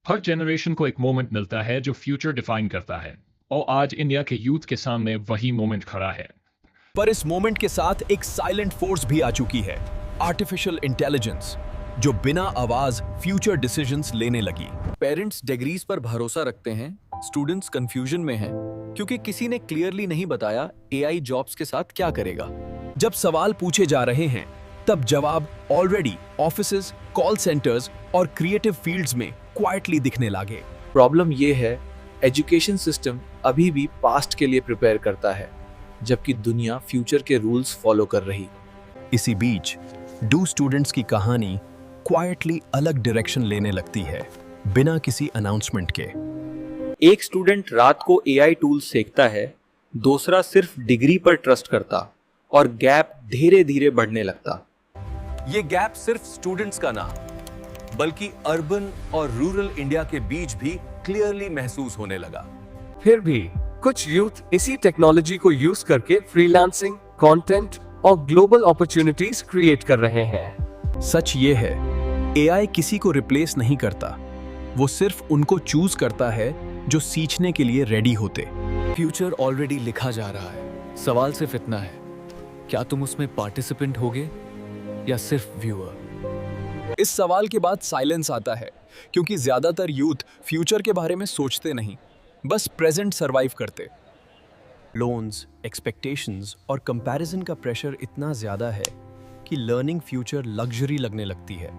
हर generation को एक moment मिलता है जो फ्यूचर डिफाइन करता है और आज इंडिया के यूथ के सामने वही मोमेंट खड़ा है। पर इस मोमेंट के साथ एक साइलेंट फोर्स भी आ चुकी है, आर्टिफिशियल इंटेलिजेंस, जो बिना आवाज फ्यूचर डिसीजंस लेने लगी। पेरेंट्स डिग्रीज पर भरोसा रखते हैं, स्टूडेंट्स कंफ्यूजन में हैं क्योंकि किसी ने क्लियरली नहीं बताया एआई जॉब्स के साथ क्या करेगा। जब सवाल पूछे जा रहे हैं तब जवाब ऑलरेडी ऑफिसेज, कॉल सेंटर्स और क्रिएटिव फील्ड्स में क्वाइटली दिखने लगे। प्रॉब्लम ये है, एजुकेशन सिस्टम अभी भी पास्ट के लिए प्रिपेयर करता है जबकि दुनिया फ्यूचर के रूल्स फॉलो कर रही। इसी बीच डू स्टूडेंट्स की कहानी क्वाइटली अलग डायरेक्शन लेने लगती है, बिना किसी अनाउंसमेंट के। एक स्टूडेंट रात को एआई टूल्स सीखता है, दूसरा सिर्फ डिग्री पर ट्रस्ट करता और गैप धीरे धीरे बढ़ने लगता। ये गैप सिर्फ स्टूडेंट्स का ना बल्कि अर्बन और रूरल इंडिया के बीच भी क्लियरली महसूस होने लगा। फिर भी कुछ यूथ इसी टेक्नोलॉजी को यूज करके फ्रीलांसिंग, कंटेंट और ग्लोबल अपॉर्चुनिटीज क्रिएट कर रहे हैं। सच ये है, एआई किसी को रिप्लेस नहीं करता, वो सिर्फ उनको चूज करता है जो सीखने के लिए रेडी होते। फ्यूचर ऑलरेडी लिखा जा रहा है, सवाल सिर्फ इतना है, क्या तुम उसमें पार्टिसिपेंट होगे या सिर्फ व्यूअर? इस सवाल के बाद साइलेंस आता है, क्योंकि ज्यादातर यूथ फ्यूचर के बारे में सोचते नहीं, बस प्रेजेंट सरवाइव करते। लोन्स, एक्सपेक्टेशंस और कंपैरिजन का प्रेशर इतना ज्यादा है कि लर्निंग फ्यूचर लग्जरी लगने लगती है।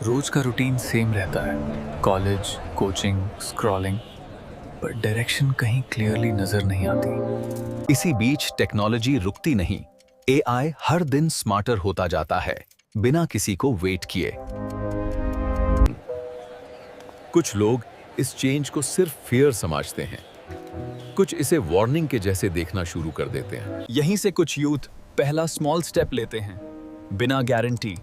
रोज का रूटीन सेम रहता है, कॉलेज, कोचिंग, स्क्रॉलिंग, पर डायरेक्शन कहीं क्लियरली नजर नहीं आती। इसी बीच टेक्नोलॉजी रुकती नहीं, एआई हर दिन स्मार्टर होता जाता है, बिना किसी को वेट किए। कुछ लोग इस चेंज को सिर्फ फियर समझते हैं, कुछ इसे वार्निंग के जैसे देखना शुरू कर देते हैं। यहीं से कुछ यूथ पहला स्मॉल स्टेप लेते हैं, बिना गारंटी,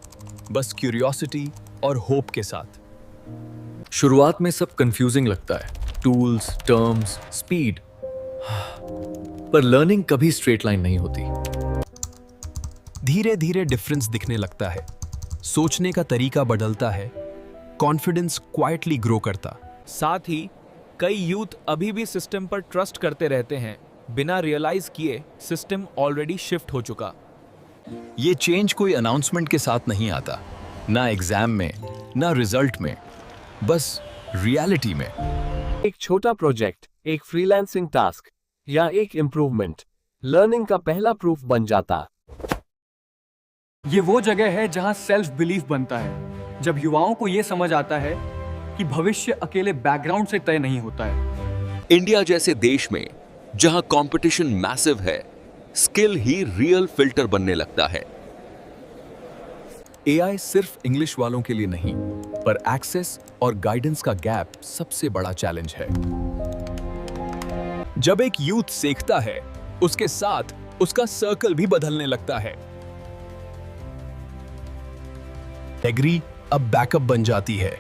बस क्यूरियोसिटी और होप के साथ। शुरुआत में सब कंफ्यूजिंग लगता है, टूल्स, टर्म्स, स्पीड, पर लर्निंग कभी स्ट्रेट लाइन नहीं होती। धीरे धीरे डिफरेंस दिखने लगता है, सोचने का तरीका बदलता है, कॉन्फिडेंस क्वाइटली ग्रो करता। साथ ही कई यूथ अभी भी सिस्टम पर ट्रस्ट करते रहते हैं, बिना रियलाइज किए सिस्टम ऑलरेडी शिफ्ट हो चुका। ये चेंज कोई अनाउंसमेंट के साथ नहीं आता, ना एग्जाम में, ना रिजल्ट में, बस रियलिटी में। एक छोटा प्रोजेक्ट, एक फ्रीलांसिंग टास्क या एक इम्प्रूवमेंट लर्निंग का पहला प्रूफ बन जाता। ये वो जगह है जहां सेल्फ बिलीफ बनता है, जब युवाओं को ये समझ आता है कि भविष्य अकेले बैकग्राउंड से तय नहीं होता है। इंडिया जैसे देश में जहां कंपटीशन मैसिव है, स्किल ही रियल फिल्टर बनने लगता है। एआई सिर्फ इंग्लिश वालों के लिए नहीं, पर एक्सेस और गाइडेंस का गैप सबसे बड़ा चैलेंज है। जब एक यूथ सीखता है, उसके साथ उसका सर्कल भी बदलने लगता है। डिग्री अब बैकअप बन जाती है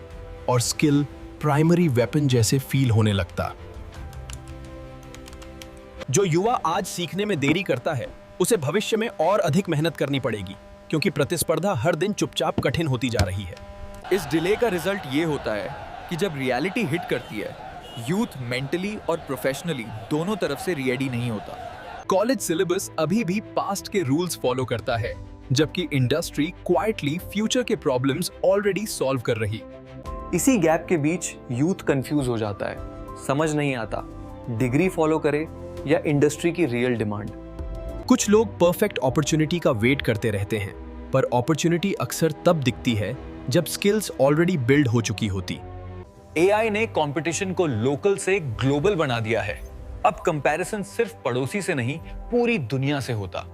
और स्किल प्राइमरी वेपन जैसे फील होने लगता। जो युवा आज सीखने में देरी करता है, उसे भविष्य में और अधिक मेहनत करनी पड़ेगी, क्योंकि प्रतिस्पर्धा हर दिन चुपचाप कठिन होती जा रही है। इस डिले का रिजल्ट ये होता है कि जब रियलिटी हिट करती है, यूथ मेंटली और प्रोफेशनली दोनों तरफ से रेडी नहीं होता। कॉलेज सिलेबस अभी भी पास्ट के रूल्स फॉलो करता है, जबकि इंडस्ट्री क्वाइटली फ्यूचर के प्रॉब्लम्स ऑलरेडी सॉल्व कर रही। इसी गैप के बीच यूथ कंफ्यूज हो जाता है, समझ नहीं आता डिग्री फॉलो करे या इंडस्ट्री की रियल डिमांड। कुछ लोग परफेक्ट अपॉर्चुनिटी का वेट करते रहते हैं, पर अपॉर्चुनिटी अक्सर तब दिखती है जब स्किल्स ऑलरेडी बिल्ड हो चुकी होती। एआई ने कंपटीशन को लोकल से ग्लोबल बना दिया है। अब कंपैरिजन सिर्फ पड़ोसी से नहीं, पूरी दुनिया से होता।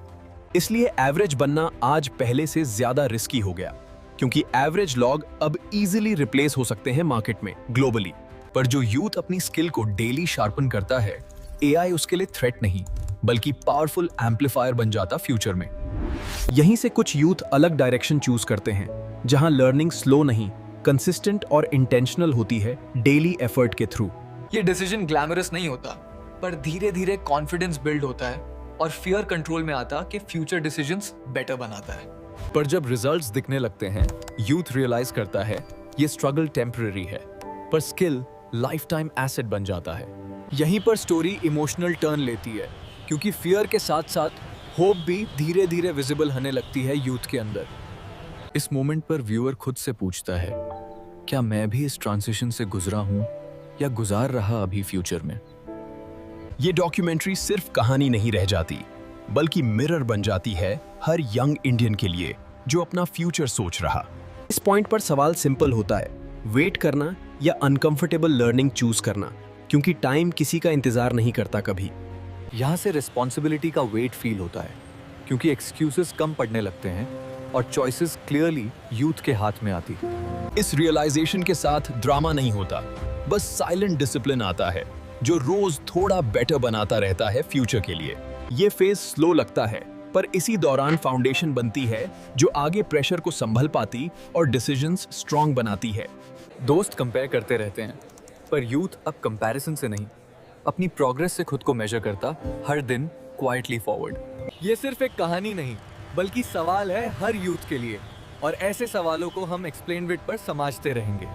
इसलिए एवरेज बनना आज पहले से ज्यादा रिस्की हो गया, क्योंकि एवरेज लॉग अब इजीली रिप्लेस हो सकते हैं मार्केट में ग्लोबली। पर जो यूथ अपनी स्किल को डेली शार्पन करता है, एआई उसके लिए थ्रेट नहीं, बल्कि पावरफुल एम्पलीफायर बन जाता फ्यूचर में। यहीं से कुछ यूथ अलग डायरेक्शन चूज करते हैं, जहां लर्निंग स्लो नहीं, कंसिस्टेंट और इंटेंशनल होती है, डेली एफर्ट के थ्रू। ये डिसीजन ग्लैमरस नहीं होता, पर धीरे धीरे कॉन्फिडेंस बिल्ड होता है और फियर कंट्रोल में आता कि फ्यूचर डिसीजंस बेटर बनाता है। पर जब रिजल्ट्स दिखने लगते हैं, यूथ रियलाइज करता है ये स्ट्रगल टेम्पररी है, पर स्किल लाइफ टाइम एसेट बन जाता है। यहीं पर स्टोरी इमोशनल टर्न लेती है, क्योंकि फियर के साथ साथ होप भी धीरे धीरे विजिबल होने लगती है यूथ के अंदर। इस मोमेंट पर व्यूअर खुद से पूछता है, क्या मैं भी इस ट्रांजिशन से गुजरा हूं या गुजार रहा अभी फ्यूचर में? ये डॉक्यूमेंट्री सिर्फ कहानी नहीं रह जाती, बल्कि मिरर बन जाती है हर यंग इंडियन के लिए जो अपना फ्यूचर सोच रहा। इस पॉइंट पर सवाल सिंपल होता है, वेट करना या अनकंफर्टेबल लर्निंग चूज करना, क्योंकि टाइम किसी का इंतजार नहीं करता कभी। यहाँ से रिस्पॉन्सिबिलिटी का वेट फील होता है, क्योंकि एक्सक्यूजेस कम पड़ने लगते हैं और चॉइसेस क्लियरली यूथ के हाथ में आती। इस रियलाइजेशन के साथ ड्रामा नहीं होता, बस साइलेंट डिसिप्लिन आता है जो रोज थोड़ा बेटर बनाता रहता है फ्यूचर के लिए। ये फेज स्लो लगता है, पर इसी दौरान फाउंडेशन बनती है जो आगे प्रेशर को संभल पाती और डिसीजंस स्ट्रांग बनाती है। दोस्त कंपेयर करते रहते हैं, पर यूथ अब कंपैरिजन से नहीं, अपनी प्रोग्रेस से खुद को मेजर करता हर दिन क्वाइटली फॉरवर्ड। ये सिर्फ एक कहानी नहीं, बल्कि सवाल है हर यूथ के लिए, और ऐसे सवालों को हम एक्सप्लेन विद पर समझते रहेंगे।